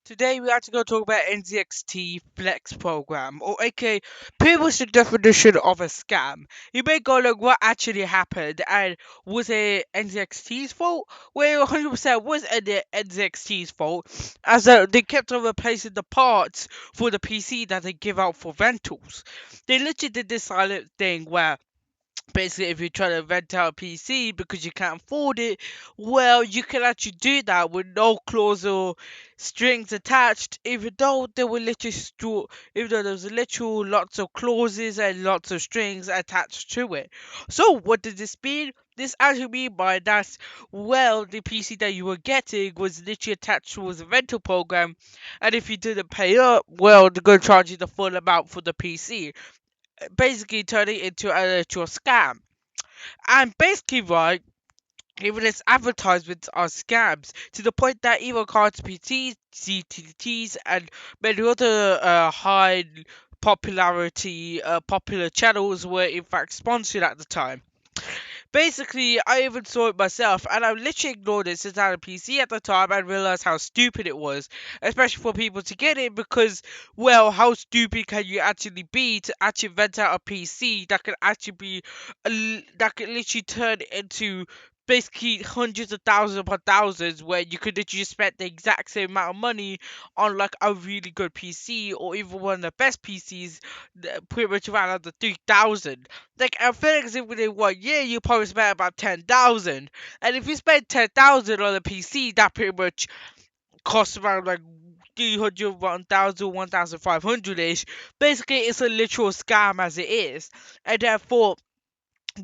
Today we are to go talk about NZXT Flex program, or aka pretty much the definition of a scam. You may go like, what actually happened, and was it NZXT's fault? Well, 100% was NZXT's fault, as they kept on replacing the parts for the PC that they give out for rentals. They literally did this silent thing where basically if you're trying to rent out a PC because you can't afford it, well, you can actually do that with no clause or strings attached, even though there were even though there was literal lots of clauses and lots of strings attached to it. So what does this mean? This actually mean by that, well, the PC that you were getting was literally attached towards a rental program, and if you didn't pay up, well, they're going to charge you the full amount for the PC, basically turning it into a scam. And basically, right, even its advertisements are scams to the point that even cards PTs, CTTs, and many other high popular channels were in fact sponsored at the time. Basically, I even saw it myself, and I literally ignored it since I had a PC at the time and realized how stupid it was, especially for people to get it because, well, how stupid can you actually be to actually rent out a PC that can actually that can literally turn into basically hundreds of thousands upon thousands, where you could literally spend the exact same amount of money on like a really good PC or even one of the best PCs, pretty much around under 3,000. Like, I feel like if within 1 year you probably spent about 10,000, and if you spend 10,000 on a PC, that pretty much costs around like 300, 1,000, 1,500 ish. Basically, it's a literal scam as it is, and therefore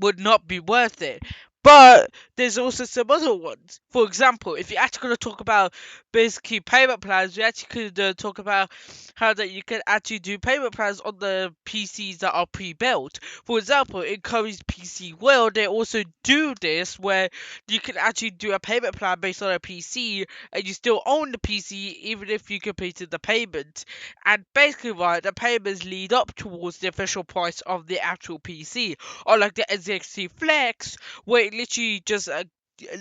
would not be worth it. But there's also some other ones. For example, if you're actually going to talk about basically payment plans, we actually could talk about how that you can actually do payment plans on the PCs that are pre-built. For example, in Curry's PC World, they also do this where you can actually do a payment plan based on a PC, and you still own the PC even if you completed the payment. And basically, right, the payments lead up towards the official price of the actual PC, or like the NZXT Flex, where it literally just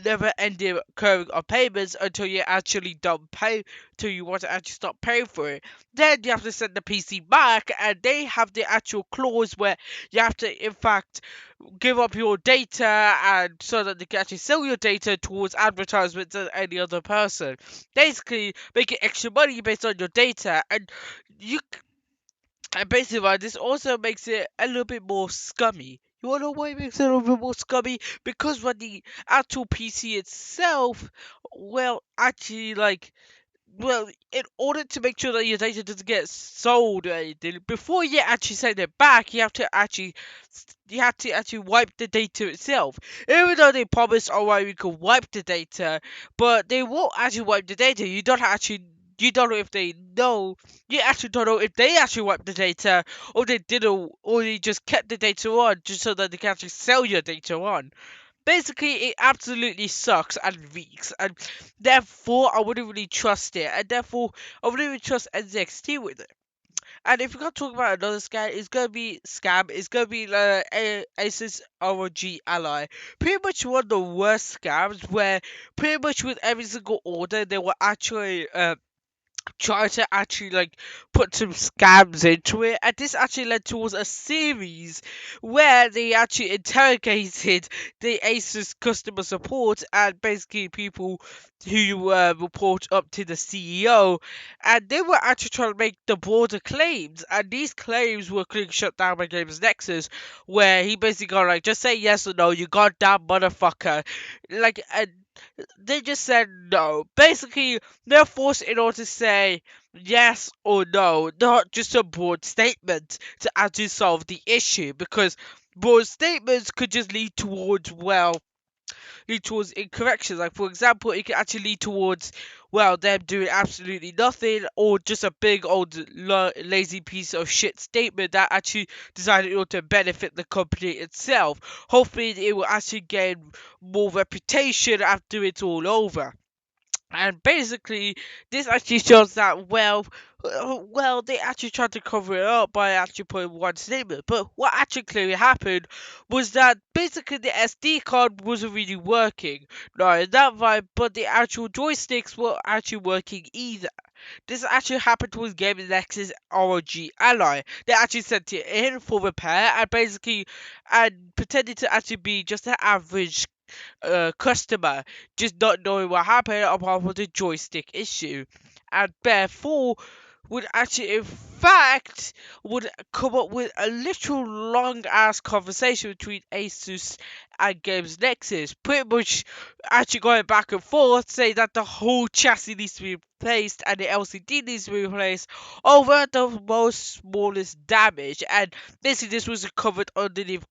never ending occurring of payments until you actually don't pay, till you want to actually stop paying for it. Then you have to send the PC back, and they have the actual clause where you have to, in fact, give up your data, and so that they can actually sell your data towards advertisements as any other person. Basically, making extra money based on your data, and you and basically, right, this also makes it a little bit more scummy. You wanna know why it makes it a little bit more scummy? Because when the actual PC itself, well, actually, like, well, in order to make sure that your data doesn't get sold or anything, before you actually send it back, you have to actually wipe the data itself. Even though they promise, alright, we can wipe the data, but they won't actually wipe the data. You don't know if they know. You actually don't know if they actually wiped the data, or they didn't, or they just kept the data on just so that they can actually sell your data on. Basically, it absolutely sucks and reeks, and therefore I wouldn't really trust it, and therefore I wouldn't even trust NZXT with it. And if we're gonna talk about another scam. It's gonna be Asus ROG Ally. Pretty much one of the worst scams, where pretty much with every single order they were actually try to actually like put some scams into it, and this actually led towards a series where they actually interrogated the Asus customer support and basically people who report up to the CEO, and they were actually trying to make the broader claims, and these claims were clearly shut down by Games Nexus, where he basically got like, just say yes or no, you goddamn motherfucker, like, and they just said no. Basically, they're forced in order to say yes or no, not just a broad statement to actually solve the issue, because broad statements could just lead towards incorrections. Like, for example, it could actually lead towards, well, them doing absolutely nothing, or just a big old lazy piece of shit statement that actually decided to benefit the company itself. Hopefully, it will actually gain more reputation after it's all over. And basically, this actually shows that they actually tried to cover it up by actually putting one statement. But what actually clearly happened was that basically the SD card wasn't really working. No, in that vibe, but the actual joysticks weren't actually working either. This actually happened with Game Nexus ROG Ally. They actually sent it in for repair and pretended to actually be just an average customer, just not knowing what happened apart from the joystick issue. And therefore, would actually, in fact, would come up with a literal long ass conversation between Asus and Games Nexus, pretty much actually going back and forth, saying that the whole chassis needs to be replaced and the LCD needs to be replaced over the most smallest damage. And basically, this was covered underneath.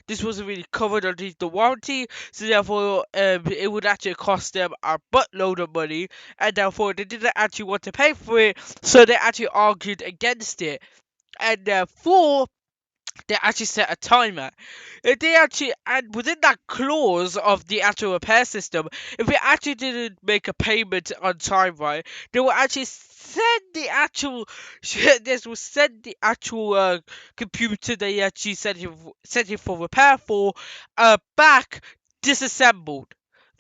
This wasn't really covered underneath the warranty, so therefore, it would actually cost them a buttload of money, and therefore they didn't actually want to pay for it, so they actually argued against it, and therefore they actually set a timer. If they actually, and within that clause of the actual repair system, if we actually didn't make a payment on time, right, they will actually send the actual this will send the actual computer they actually sent it for repair for back disassembled.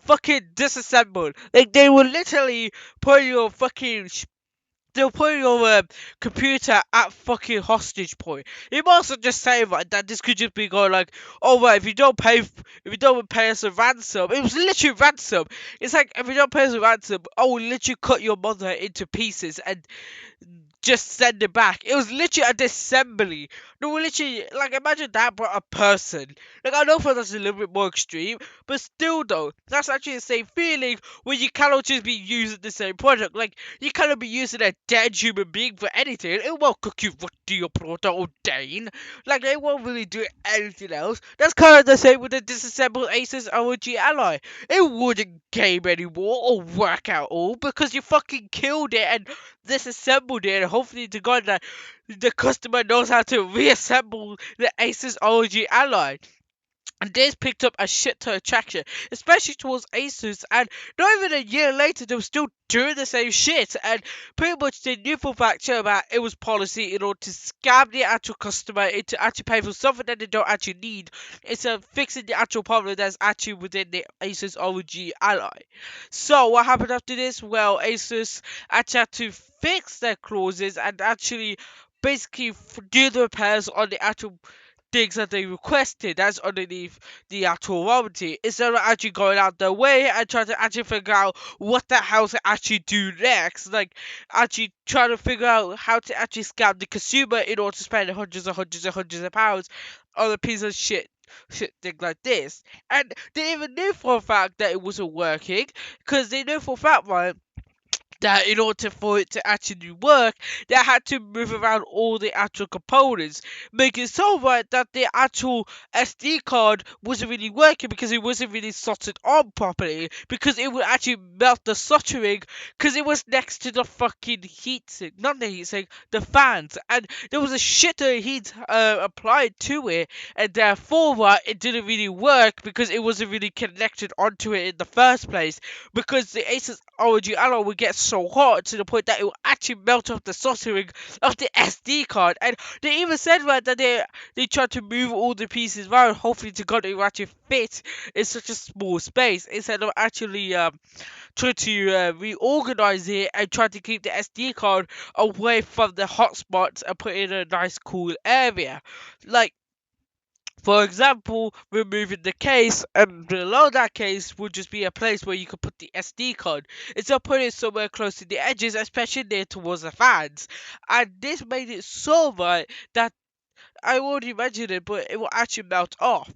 Fucking disassembled. Like they will literally put your fucking they'll put your computer at fucking hostage point. You might also just say right, that this could just be going like, oh right, if you don't pay us a ransom, it was literally ransom. It's like if you don't pay us a ransom, I will literally cut your mother into pieces and just send it back. It was literally a disassembly. No, literally, like, imagine that, but a person. Like, I know for that's a little bit more extreme, but still, though, that's actually the same feeling where you cannot just be using the same product. Like, you cannot be using a dead human being for anything. It won't cook you to your product or Dane. Like, they won't really do anything else. That's kind of the same with the disassembled Asus ROG Ally. It wouldn't game anymore or work out all because you fucking killed it and disassembled it, and hopefully to God that the customer knows how to reassemble the Asus ROG Ally. And this picked up a shit ton of traction, especially towards Asus, and not even a year later, they were still doing the same shit, and pretty much they knew for a fact that it was policy in order to scam the actual customer into actually paying for something that they don't actually need, instead of fixing the actual problem that's actually within the Asus ROG Ally. So, what happened after this? Well, Asus actually had to fix their clauses and actually basically do the repairs on the actual things that they requested that's underneath the actual warranty, instead of actually going out their way and trying to actually figure out what the hell to actually do next. Like, actually trying to figure out how to actually scam the consumer in order to spend hundreds and hundreds and hundreds of pounds on a piece of shit thing like this. And they even knew for a fact that it wasn't working, because they knew for a fact, right, that in order for it to actually work, they had to move around all the actual components, making it so right that the actual SD card wasn't really working because it wasn't really soldered on properly, because it would actually melt the soldering because it was next to the fucking heatsink, not the heatsink, the fans, and there was a shit ton of heat applied to it, and therefore it didn't really work because it wasn't really connected onto it in the first place, because the Asus ROG Ally would get so hot to the point that it will actually melt off the soldering of the SD card. And they even said right that they tried to move all the pieces around, hopefully to God it will actually fit in such a small space, instead of actually trying to reorganize it and try to keep the SD card away from the hotspots and put it in a nice cool area. Like, for example, removing the case, and below that case would just be a place where you could put the SD card. Instead of putting it somewhere close to the edges, especially near towards the fans. And this made it so right that I already mentioned it, but it will actually melt off.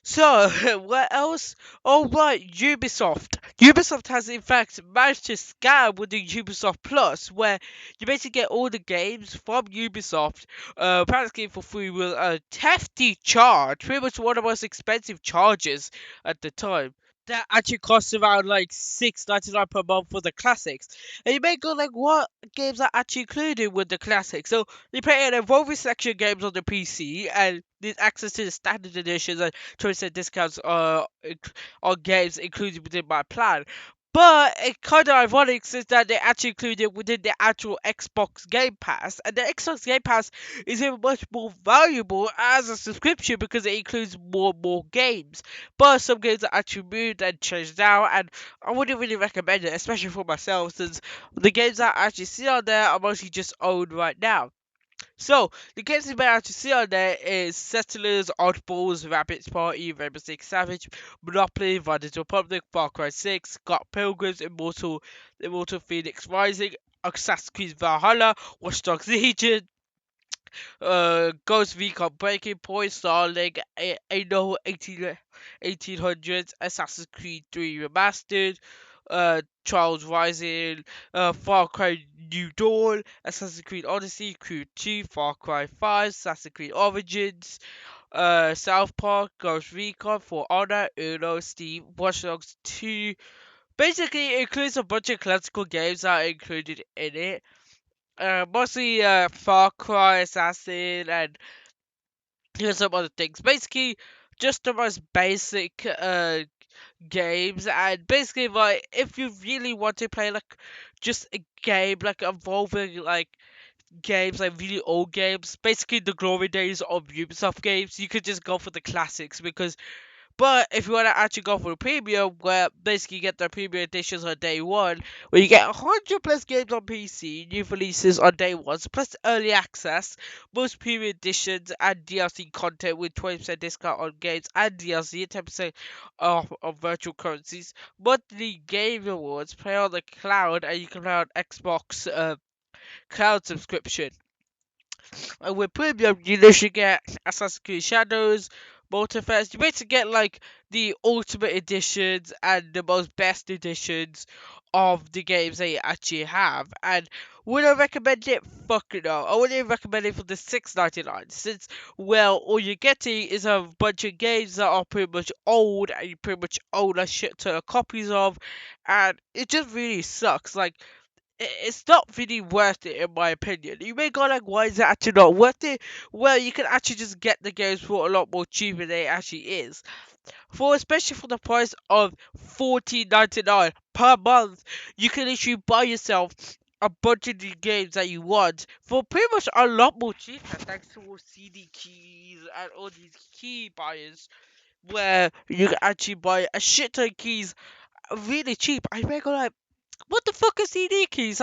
So, what else? Oh, right, Ubisoft. Ubisoft has, in fact, managed to scam with the Ubisoft Plus, where you basically get all the games from Ubisoft, practically for free, with a hefty charge, pretty much one of the most expensive charges at the time. That actually costs around like $6.99 per month for the classics. And you may go like, what games are actually included with the classics? So you play an evolving section of games on the PC, and there's access to the standard editions and 20% discounts on games included within my plan. But it kind of ironic since that they actually include it within the actual Xbox Game Pass, and the Xbox Game Pass is even much more valuable as a subscription because it includes more and more games. But some games are actually moved and changed out, and I wouldn't really recommend it, especially for myself, since the games that I actually see on there are mostly just owned right now. So, the games you may actually see on there is Settlers, Oddballs, Rabbit's Party, Rainbow Six Savage, Monopoly, Riders Republic, Far Cry 6, Scott Pilgrims, Immortal Phoenix Rising, Assassin's Creed Valhalla, Watch Dogs Legion, Ghost Recon Breaking Point, Starlink, Anno 1800s, Assassin's Creed 3 Remastered, Trials Rising, Far Cry New Dawn, Assassin's Creed Odyssey, Crew 2, Far Cry 5, Assassin's Creed Origins, South Park, Ghost Recon, For Honor, Uno, Steam, Watch Dogs 2. Basically, it includes a bunch of classical games that are included in it. Mostly Far Cry, Assassin, and here's some other things. Basically, just the most basic games, and basically, like if you really want to play like just a game like involving like games like really old games, basically the glory days of Ubisoft games, you could just go for the classics because but if you want to actually go for the premium, where basically you get the premium editions on day one, where you get 100 plus games on PC, new releases on day one, plus early access, most premium editions, and DLC content with 20% discount on games and DLC, and 10% off of virtual currencies. Monthly game rewards, play on the cloud, and you can play on Xbox cloud subscription. And with premium, you literally get Assassin's Creed Shadows, Multiverse. You basically get like the ultimate editions and the most best editions of the games that you actually have. And would I recommend it? Fuck no. I wouldn't even recommend it for the $6.99 since, well, all you're getting is a bunch of games that are pretty much old and you pretty much own a shit ton of copies of, and it just really sucks. Like, it's not really worth it in my opinion. You may go like, why is it actually not worth it? Well, you can actually just get the games for a lot more cheaper than it actually is. For especially for the price of $14.99 per month, you can literally buy yourself a bunch of the games that you want for pretty much a lot more cheaper thanks to all CD keys and all these key buyers where you can actually buy a shit ton of keys really cheap. I may go like, what the fuck are CD keys?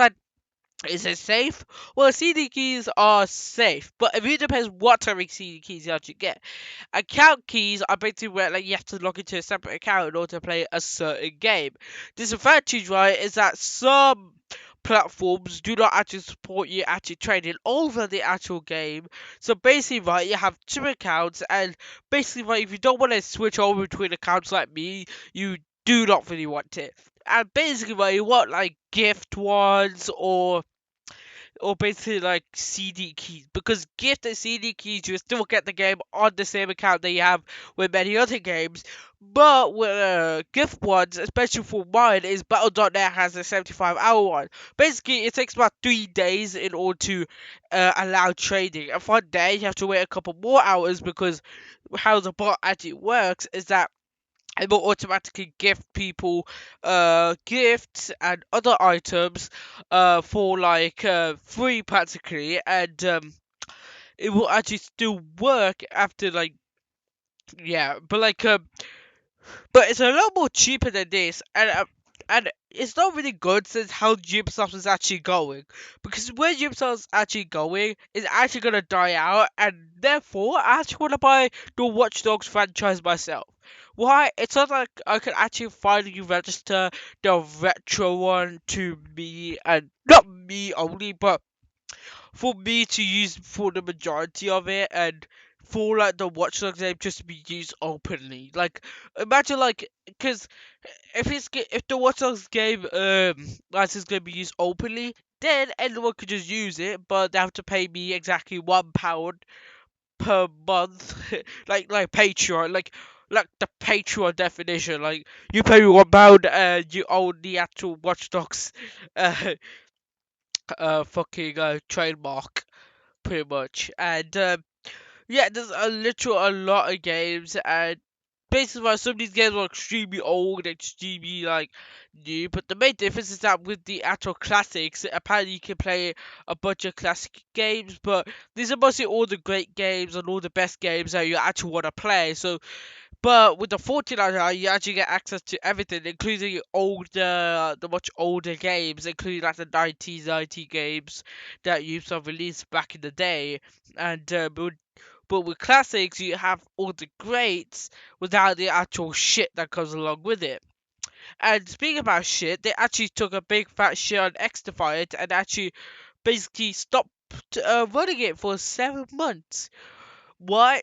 Is it safe? Well, CD keys are safe, but it really depends what type of CD keys you actually get. Account keys are basically where like you have to log into a separate account in order to play a certain game. Disadvantage, right, is that some platforms do not actually support you actually trading over the actual game. So basically, right, you have two accounts, and basically, right, if you don't want to switch over between accounts like me, you do not really want it. And basically, right, you want like gift ones or basically like CD keys because gift and CD keys you still get the game on the same account that you have with many other games. But with gift ones, especially for mine, is Battle.net has a 75-hour one. Basically, it takes about 3 days in order to allow trading. And for a day, you have to wait a couple more hours because how the bot actually works is that it will automatically gift people gifts and other items for like free practically, and it will actually still work after like yeah, but like but it's a lot more cheaper than this, and it's not really good since how Ubisoft is actually going. Because where Ubisoft's actually going is actually gonna die out, and therefore I actually wanna buy the Watch Dogs franchise myself. Why? It's not like I can actually finally register the retro one to me, and not me only, but for me to use for the majority of it, and for like the Watch Dogs game just to be used openly. Like imagine like because if the Watch Dogs game license going to be used openly, then anyone could just use it, but they have to pay me exactly £1 per month, like Patreon, like the Patreon definition. Like you pay me £1 and you own the actual Watch Dogs, uh, fucking trademark pretty much. And yeah, there's a lot of games, and basically why some of these games are extremely old, extremely like new. But the main difference is that with the actual classics, apparently you can play a bunch of classic games, but these are mostly all the great games and all the best games that you actually want to play. So, but with the 49, you actually get access to everything, including the much older games, including like the 1990 games that Ubisoft released back in the day. And but with classics, you have all the greats without the actual shit that comes along with it. And speaking about shit, they actually took a big fat shit on X-Defiant and actually basically stopped running it for 7 months. Why?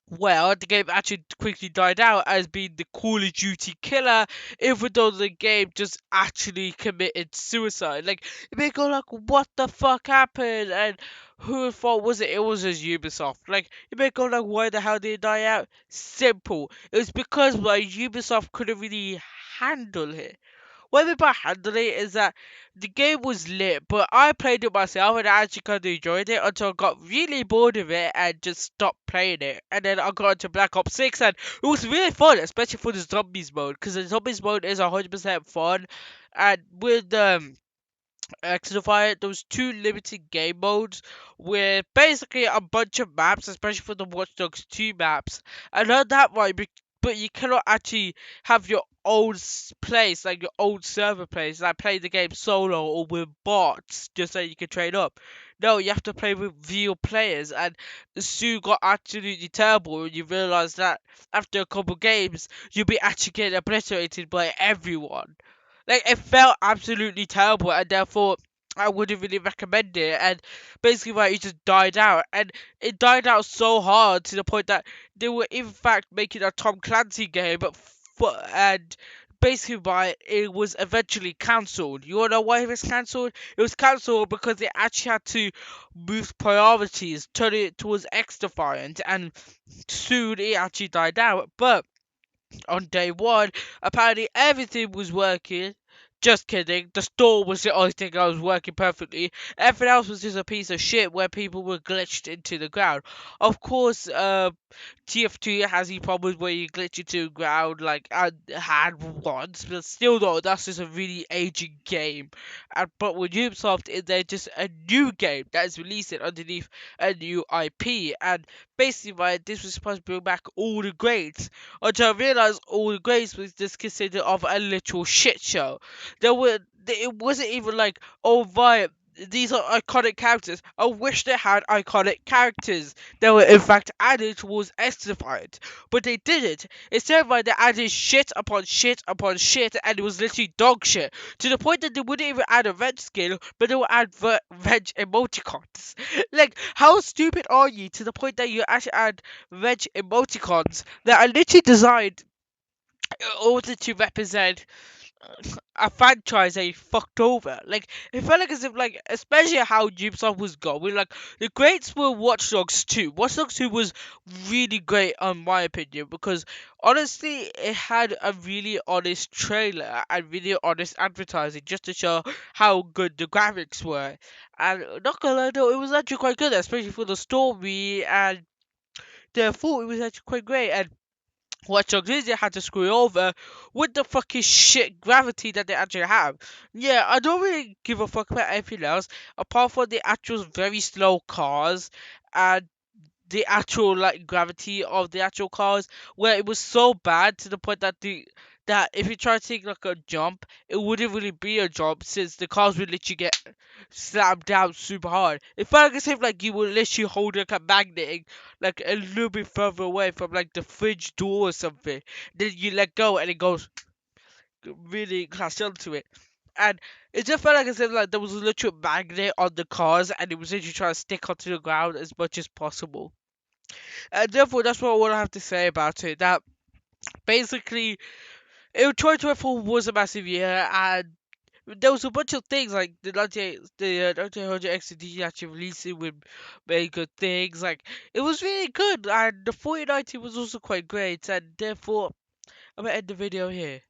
Well, the game actually quickly died out as being the Call of Duty killer, even though the game just actually committed suicide. Like, you may go like, what the fuck happened? And whose fault was it? It was just Ubisoft. Like, you may go like, why the hell did it die out? Simple. It was because like Ubisoft couldn't really handle it. What I mean by handle it is that the game was lit, but I played it myself and I actually kind of enjoyed it until I got really bored of it and just stopped playing it. And then I got into Black Ops 6 and it was really fun, especially for the zombies mode, because the zombies mode is 100% fun. And with Xenophile, those two limited game modes with basically a bunch of maps, especially for the Watch Dogs 2 maps. And on that one, but you cannot actually have your own place, like your own server place, like play the game solo or with bots, just so you can trade up. No, you have to play with real players, and the soon got absolutely terrible when you realise that after a couple games, you'll be actually getting obliterated by everyone. Like it felt absolutely terrible, and therefore I wouldn't really recommend it. And basically, right, it just died out, and it died out so hard to the point that they were in fact making a Tom Clancy game, but and basically, right, it was eventually cancelled. You wanna know why it was cancelled? It was cancelled because they actually had to move priorities, turn it towards X Defiant, and soon it actually died out. But on day one, apparently everything was working. Just kidding. The store was the only thing that was working perfectly. Everything else was just a piece of shit where people were glitched into the ground. Of course, TF2 has these problems where you glitch into the ground like I had once, but still though, that's just a really aging game. And but with Ubisoft, they're just a new game that is releasing underneath a new IP. And basically, right, this was supposed to bring back all the greats. Until I realised all the greats was just considered of a literal shit show. It wasn't even like, oh right, these are iconic characters. I wish they had iconic characters. They were in fact added towards Estified, but they didn't. Instead, right, they added shit upon shit upon shit, and it was literally dog shit to the point that they wouldn't even add a red skin, but they would add red emoticons. Like, how stupid are you to the point that you actually add red emoticons that are literally designed in order to represent a franchise they fucked over. Like it felt like as if like especially how Ubisoft was going. Like the greats were Watch Dogs 2. Watch Dogs 2 was really great in my opinion because honestly it had a really honest trailer and really honest advertising just to show how good the graphics were. And not gonna lie though, it was actually quite good, especially for the story and therefore it was actually quite great. And what Jogrizia had to screw over with the fucking shit gravity that they actually have. Yeah, I don't really give a fuck about anything else apart from the actual very slow cars and the actual like gravity of the actual cars, where it was so bad to the point that that if you try to take like a jump, it wouldn't really be a jump since the cars would literally get slammed down super hard. It felt like as if like you were literally holding like a magnet like a little bit further away from like the fridge door or something. Then you let go and it goes really crash onto it. And it just felt like as if like there was a literal magnet on the cars and it was literally trying to stick onto the ground as much as possible. And therefore, that's what I have to say about it. That basically, 2024 was a massive year, and there was a bunch of things like the 9800 XCD actually releasing with very good things. Like it was really good, and the 4090 was also quite great. And therefore, I'm gonna end the video here.